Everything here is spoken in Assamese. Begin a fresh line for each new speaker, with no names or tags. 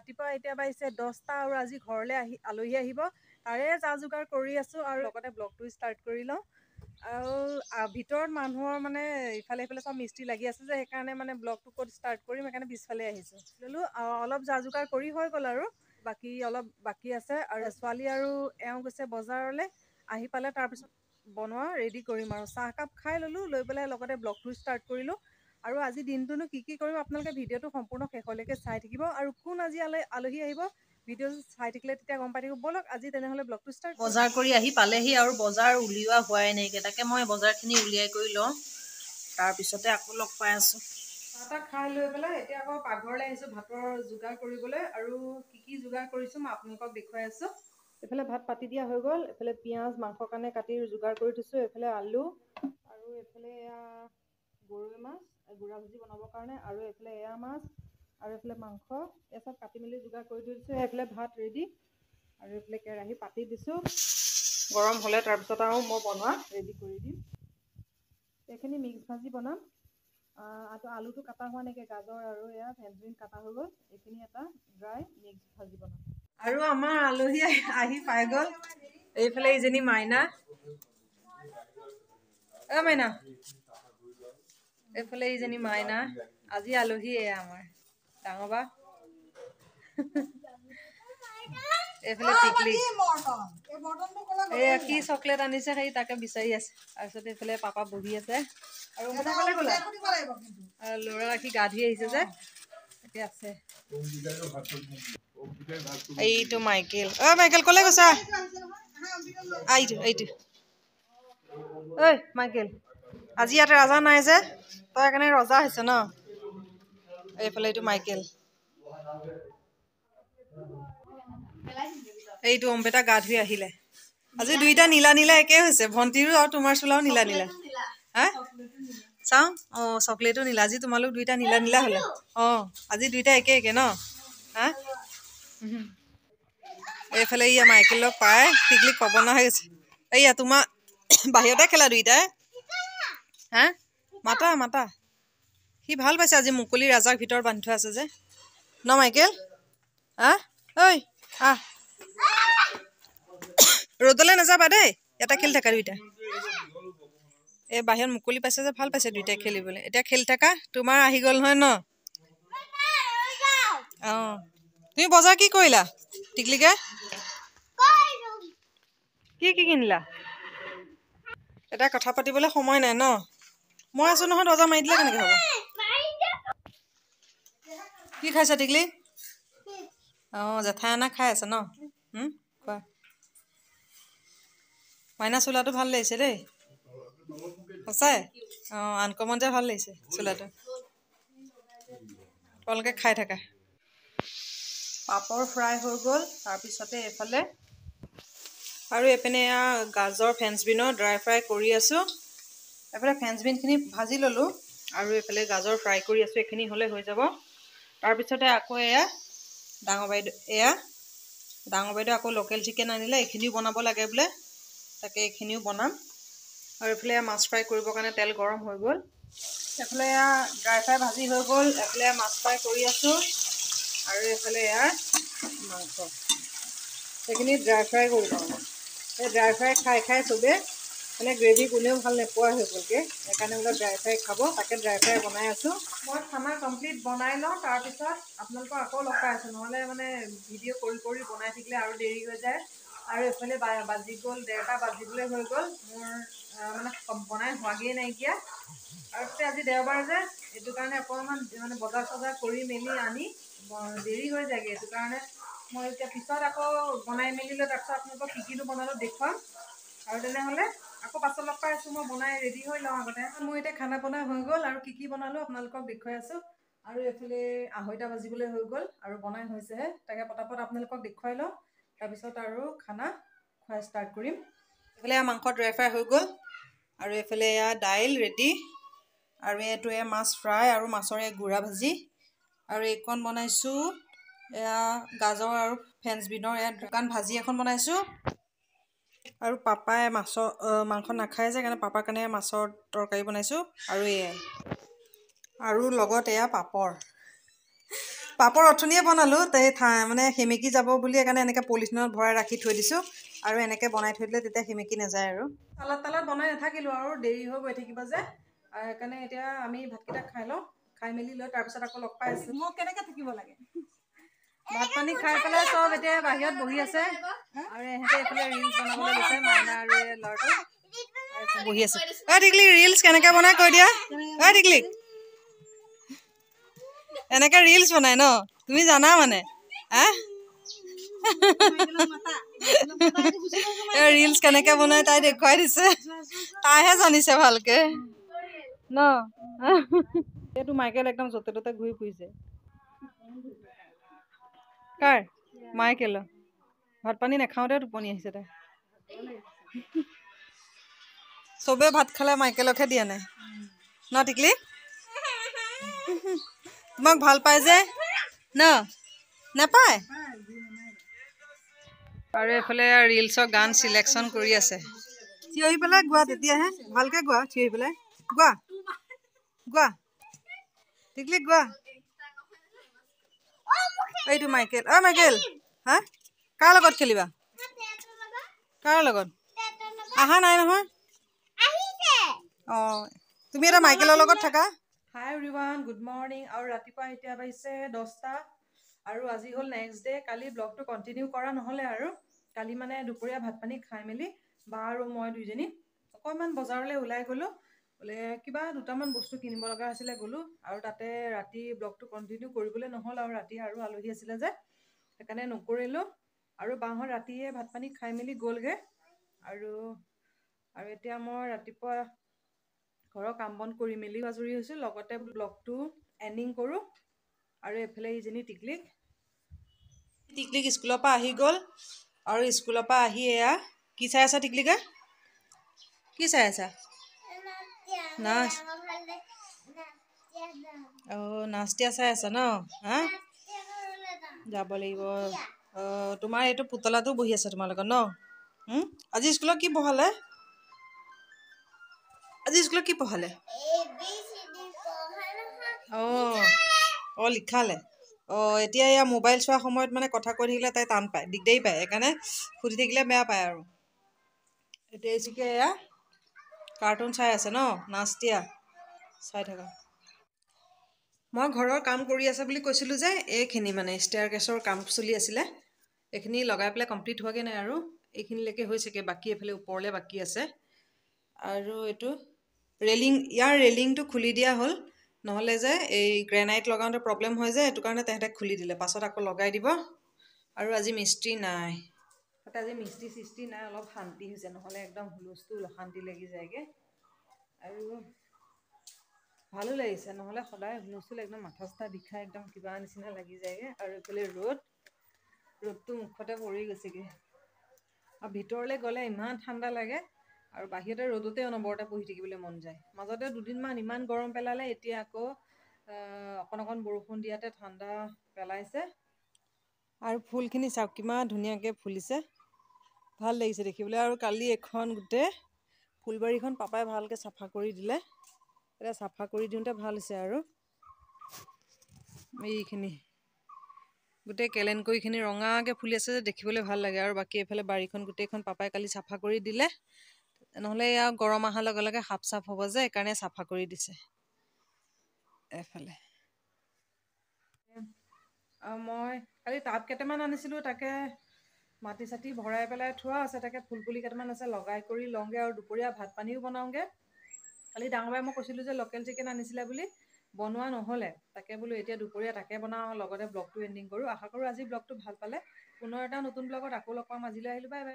ৰাতিপুৱা এতিয়া পাইছে 10টা আৰু আজি ঘৰলৈ আলহী আহিব তাৰে যা যোগাৰ কৰি আছোঁ আৰু লগতে ব্লগটো ষ্টাৰ্ট কৰি লওঁ আৰু ভিতৰত মানুহৰ মানে ইফালে সিফালে চব মিস্ত্ৰী লাগি আছে যে সেইকাৰণে মানে ব্লগটো ক'ত ষ্টাৰ্ট কৰিম সেইকাৰণে পিছফালে আহিছোঁ ল'লোঁ অলপ যা যোগাৰ কৰি হৈ গ'ল আৰু বাকী অলপ বাকী আছে আৰু ছোৱালী আৰু এওঁ গৈছে বজাৰলৈ আহি পালে তাৰপিছত বনোৱা ৰেডি কৰিম আৰু চাহকাপ খাই ল'লোঁ লৈ পেলাই লগতে ব্লগটো ষ্টাৰ্ট কৰিলোঁ আৰু আজি দিনটোনো কি কৰিম আপোনালোকে ভিডিঅ'টো সম্পূৰ্ণ শেষলৈকে চাই থাকিব আৰু কোন আজি আলহী আহিব ভিডিঅ'টো চাই থাকিলে তেতিয়া গম পাই থাকিব ব'লক আজি তেনেহ'লে ব্লগটো ষ্টাৰ্ট বজাৰ কৰি আহি পালেহি আৰু বজাৰ উলিওৱা হোৱাই নাইকিয়া তাকে মই বজাৰখিনি উলিয়াই কৰি লওঁ তাৰপিছতে আকৌ লগ পাই আছোঁ চাহ তাহ খাই লৈ পেলাই এতিয়া আকৌ পাকঘৰলৈ আহিছোঁ ভাতৰ যোগাৰ কৰিবলৈ আৰু কি যোগাৰ কৰিছোঁ মই আপোনালোকক দেখুৱাই আছোঁ এইফালে ভাত পাতি দিয়া হৈ গ'ল এইফালে পিঁয়াজ মাংসৰ কাৰণে কাটি যোগাৰ কৰি থৈছোঁ এইফালে আলু আৰু এইফালে এয়া গৰৈ মাছ গুড়া ভাজি বনাবৰ কাৰণে আৰু এইফালে এয়া মাছ আৰু এইফালে মাংস এই চব কাটি মেলি যোগাৰ কৰি থৈ দিছোঁ এইফালে ভাত ৰেডি আৰু এইফালে কেৰাহী পাতি দিছোঁ গৰম হ'লে তাৰপিছত আৰু মই বনোৱা ৰেডি কৰি দিম এইখিনি মিক্স ভাজি বনাম আলুটো কাটা হোৱা নাইকিয়া গাজৰ আৰু এয়া ফ্ৰেঞ্চবিন কাটা হৈ গ'ল এইখিনি এটা ড্ৰাই মিক্স ভাজি বনাম আৰু আমাৰ আলহী আহি পাই গ'ল এইফালে ইজনী মাইনা মাইনা এইফালে ইজনী মাইনা আজি আলহী এয়া আমাৰ ডাঙৰ বা এইফালে টিকলি এয়া কি চকলেট আনিছে সেই তাকে বিচাৰি আছে তাৰপিছত এইফালে পাপা বহি আছে আৰু ল'ৰা ৰাখি গা ধুই আহিছে যে এতিয়া আছে এইটো মাইকেল মাইকেল ক'লে গৈছা এইটো ঐ মাইকেল আজি ইয়াতে ৰজা নাই যে তই সেইকাৰণে ৰজা হৈছে ন এইফালে এইটো মাইকেল এইটো অম্বেতা গা ধুই আহিলে আজি দুইটা নীলা নীলা একে হৈছে ভণ্টিৰো আৰু তোমাৰ চোলাও নীলা নীলা হা চাওঁ চকলেটো নীলা আজি তোমালোক দুইটা নীলা নীলা হ'লে আজি দুইটা একে একে ন হা এইফালে ইয়া মাইকেলক পাই টিকলিক ক'ব নহা হৈ গৈছে এইয়া তোমাৰ বাহিৰতে খেলা দুইটাই হা মাতা মাতা সি ভাল পাইছে আজি মুকলি ৰাজাক ভিতৰত বান্ধি থোৱা আছে যে ন মাইকেল ঐ ৰ'দলৈ নাযাবা দেই এটা খেলি থাকা দুইটা এই বাহিৰত মুকলি পাইছে যে ভাল পাইছে দুইটাই খেলিবলৈ এতিয়া খেলি থাকা তোমাৰ আহি গ'ল নহয় ন তুমি বজাৰ কি কৰিলা টিকলিকে কি কিনিলা এটা কথা পাতিবলৈ সময় নাই ন মই আছো নহয় দৰ্জা মাৰি দিলে কেনেকৈ হ'ব কি খাইছা টিকলি জেঠাই আনা খাই আছে ন কোৱা মাইনা চোলাটো ভাল লাগিছে দেই সঁচাই আনকমন যে ভাল লাগিছে চোলাটো তোমালোকে খাই থাকা পাপৰ ফ্ৰাই হৈ গ'ল তাৰপিছতে এইফালে আৰু এইপিনে গাজৰ ফ্ৰেঞ্চবিনৰ ড্ৰাই ফ্ৰাই কৰি আছোঁ এইফালে ফ্ৰেঞ্চবিনখিনি ভাজি ল'লোঁ আৰু এইফালে গাজৰ ফ্ৰাই কৰি আছোঁ এইখিনি হ'লে হৈ যাব তাৰপিছতে আকৌ এয়া ডাঙৰ বাইদেউ আকৌ লোকেল চিকেন আনিলে এইখিনিও বনাব লাগে বোলে তাকে এইখিনিও বনাম আৰু এইফালে মাছ ফ্ৰাই কৰিবৰ কাৰণে তেল গৰম হৈ গ'ল এইফালে ড্ৰাই ফ্ৰাই ভাজি হৈ গ'ল এইফালে মাছ ফ্ৰাই কৰি আছোঁ আৰু এইফালে মাংস সেইখিনি ড্ৰাই ফ্ৰাই কৰি লওঁ এই ড্ৰাই ফ্ৰাই খাই চবে মানে গ্ৰেভি কোনেও ভাল নোপোৱা হৈ গ'লগৈ সেইকাৰণে বোলে ড্ৰাই ফ্ৰাই খাব তাকে ড্ৰাই ফ্ৰাই বনাই আছোঁ মই খানা কমপ্লিট বনাই লওঁ তাৰপিছত আপোনালোকক আকৌ লগ পাই আছোঁ নহ'লে মানে ভিডিঅ' কৰি বনাই থাকিলে আৰু দেৰি হৈ যায় আৰু এইফালে বাজি গ'ল 1:30 বাজিবলৈ হৈ গ'ল মোৰ মানে বনাই হোৱাগেই নাইকিয়া আৰু তাতে আজি দেওবাৰ যে এইটো কাৰণে অকণমান মানে বজাৰ চজাৰ কৰি মেলি আনি দেৰি হৈ যায়গৈ এইটো কাৰণে মই এতিয়া পিছত আকৌ বনাই মেলি লৈ তাৰপিছত আপোনালোকক কি বনালোঁ দেখুৱাম আৰু তেনেহ'লে আকৌ পাছত লগ পাই আছোঁ মই বনাই ৰেডি হৈ লওঁ আগতে মোৰ এতিয়া খানা বনাই হৈ গ'ল আৰু কি বনালোঁ আপোনালোকক দেখুৱাই আছোঁ আৰু এইফালে 2:30 বাজিবলৈ হৈ গ'ল আৰু বনাই হৈছেহে তাকে পটাপট আপোনালোকক দেখুৱাই লওঁ তাৰপিছত আৰু খানা খোৱা ষ্টাৰ্ট কৰিম এইফালে মাংস ড্ৰাই ফ্ৰাই হৈ গ'ল আৰু এইফালে দাইল ৰেডি আৰু এইটো মাছ ফ্ৰাই আৰু মাছৰ গুড়া ভাজি আৰু এইকণ বনাইছোঁ গাজৰ আৰু ফ্ৰেঞ্চবিনৰ দোকান ভাজি এখন বনাইছোঁ আৰু পাপাই মাংস নাখায় যে সেইকাৰণে পাপাৰ কাৰণে মাছৰ তৰকাৰী বনাইছোঁ আৰু আৰু লগত পাপৰ পাপৰ অথনিয়ে বনালোঁ মানে সেমেকি যাব বুলি সেইকাৰণে এনেকৈ পলিথিনত ভৰাই ৰাখি থৈ দিছোঁ আৰু এনেকৈ বনাই থৈ দিলে তেতিয়া সেমেকি নাযায় আৰু চালাদ বনাই নাথাকিলোঁ আৰু দেৰি হৈ গৈ থাকিব যে আৰু সেইকাৰণে এতিয়া আমি ভাতকেইটা খাই লওঁ খাই মেলি লৈ তাৰপিছত আকৌ লগ পাই আছোঁ মোক কেনেকৈ থাকিব লাগে ভাত পানী খাই পেলাই চব এতিয়া বাহিৰত বহি আছে আৰু ইহঁতে এইফালে ৰিলচ বনাবলৈ দিছে মাইনা আৰু ল'ৰাটো বহি আছে টিকলিক ৰিলচ কেনেকৈ বনাই কৈ দিয়া টিকলিক এনেকে ৰিলচ বনাই ন তুমি জানা মানে ৰিলচ কেনেকে বনাই তাই দেখুৱাই দিছে তাইহে জানিছে ভালকে ন এইটো মাইকেল একদম য'তে ত'তে ঘূৰি ফুৰিছে কাৰ মাইকেল ভাত পানী নাখাওঁতে টোপনি আহিছে তাই চবে ভাত খালে মাইকেলকহে দিয়া নাই ন টিকলি তোমাক ভাল পাই যে ন নাপায় আৰু এইফালে ৰিলছৰ গান চিলেকশ্যন কৰি আছে চিঞৰি পেলাই গোৱা তেতিয়াহে ভালকে গোৱা চিঞৰি পেলাই গোৱা গোৱা টিকলি গোৱা এইটো মাইকেল মাইকেল হা কাৰ লগত খেলিবা কাৰ লগত আহা নাই নহয় অঁ তুমি এটা মাইকেলৰ লগত থাকা হাই এভৰিৱান গুড মৰ্ণিং আৰু ৰাতিপুৱা এতিয়া বাজিছে 10টা আৰু আজি হ'ল নেক্সট ডে কালি ব্লগটো কণ্টিনিউ কৰা নহ'লে আৰু কালি মানে দুপৰীয়া ভাত পানী খাই মেলি বা আৰু মই দুইজনী অকণমান বজাৰলৈ ওলাই গ'লোঁ বোলে কিবা দুটামান বস্তু কিনিব লগা আছিলে গ'লোঁ আৰু তাতে ৰাতি ব্লগটো কণ্টিনিউ কৰিবলৈ নহ'ল আৰু ৰাতি আৰু আলহী আছিলে যে সেইকাৰণে নকৰিলোঁ আৰু বাহঁত ৰাতিয়ে ভাত পানী খাই মেলি গ'লগৈ আৰু এতিয়া মই ৰাতিপুৱা ঘৰৰ কাম বন কৰি মেলি আজৰি হৈছোঁ লগতে ব্লগটো এণ্ডিং কৰোঁ আৰু এইফালে ইজনী টিকলিক স্কুলৰ পৰা আহি গ'ল আৰু স্কুলৰ পৰা আহি এয়া কি চাই আছা টিকলিকে কি চাই আছা নাচ নাচ দিয়া চাই আছা ন হা যাব লাগিব তোমাৰ এইটো পুতলাটো বহি আছে তোমাৰ লগত ন আজি স্কুলত কি পঢ়ালে লিখালে এতিয়া এয়া মোবাইল চোৱাৰ সময়ত মানে কথা কৈ থাকিলে তাই টান পায় দিগদাৰি পায় সেইকাৰণে সুধি থাকিলে বেয়া পায় আৰু এতিয়া বেছিকৈ এয়া কাৰ্টুন চাই আছে ন নাচ দিয়া চাই থাকা মই ঘৰৰ কাম কৰি আছে বুলি কৈছিলোঁ যে এইখিনি মানে ষ্টেয়াৰ কেছৰ কাম চলি আছিলে এইখিনি লগাই পেলাই কমপ্লিট হোৱাগৈ নাই আৰু এইখিনিলৈকে হৈছেগৈ বাকী এইফালে ওপৰলৈ বাকী আছে আৰু এইটো ইয়াৰ ৰেলিংটো খুলি দিয়া হ'ল নহ'লে যে এই গ্ৰেনাইট লগাওঁতে প্ৰব্লেম হয় যে সেইটো কাৰণে তেহেঁতে খুলি দিলে পাছত আকৌ লগাই দিব আৰু আজি মিস্ত্ৰী নাই চিস্ত্ৰী নাই অলপ শান্তি হৈছে নহ'লে একদম হুলস্থুল অশান্তি লাগি যায়গৈ আৰু ভালো লাগিছে নহ'লে সদায় হুলস্থুল একদম মাথা চাথা বিষাই একদম কিবা নিচিনা লাগি যায়গৈ আৰু এইফালে ৰ'দটো মুখতে পৰি গৈছেগৈ আৰু ভিতৰলৈ গ'লে ইমান ঠাণ্ডা লাগে আৰু বাহিৰতে ৰ'দতে অনবৰতে বহি থাকিবলৈ মন যায় মাজতে দুদিনমান ইমান গৰম পেলালে এতিয়া আকৌ অকণ বৰষুণ দিয়াতে ঠাণ্ডা পেলাইছে আৰু ফুলখিনি চাওক কিমান ধুনীয়াকৈ ফুলিছে ভাল লাগিছে দেখিবলৈ আৰু কালি এখন গোটেই ফুলবাৰীখন পাপাই ভালকৈ চাফা কৰি দিলে এতিয়া চাফা কৰি দিওঁতে ভাল হৈছে আৰু এইখিনি গোটেই কেলেনকৈখিনি ৰঙাকৈ ফুলি আছে যে দেখিবলৈ ভাল লাগে আৰু বাকী এইফালে বাৰীখন গোটেইখন পাপাই কালি চাফা কৰি দিলে নহ'লে এয়া গৰম অহাৰ লগে লগে সাপ চাপ হ'ব যে সেইকাৰণে চাফা কৰি দিছে এইফালে মই কালি টাব কেইটামান আনিছিলোঁ তাকে মাটি চাটি ভৰাই পেলাই থোৱা আছে তাকে ফুলপুলি কেইটামান আছে লগাই কৰি লওঁগৈ আৰু দুপৰীয়া ভাত পানীও বনাওঁগৈ কালি ডাঙৰ বাই মই কৈছিলোঁ যে লোকেল চিকেন আনিছিলে বুলি বনোৱা নহ'লে তাকে বোলো এতিয়া দুপৰীয়া তাকে বনাওঁ লগতে ব্লগটো এণ্ডিং কৰোঁ আশা কৰোঁ আজি ব্লগটো ভাল পালে পুনৰ এটা নতুন ব্লগত আকৌ লগ পাম আজিলৈ আহিলোঁ বাই বাই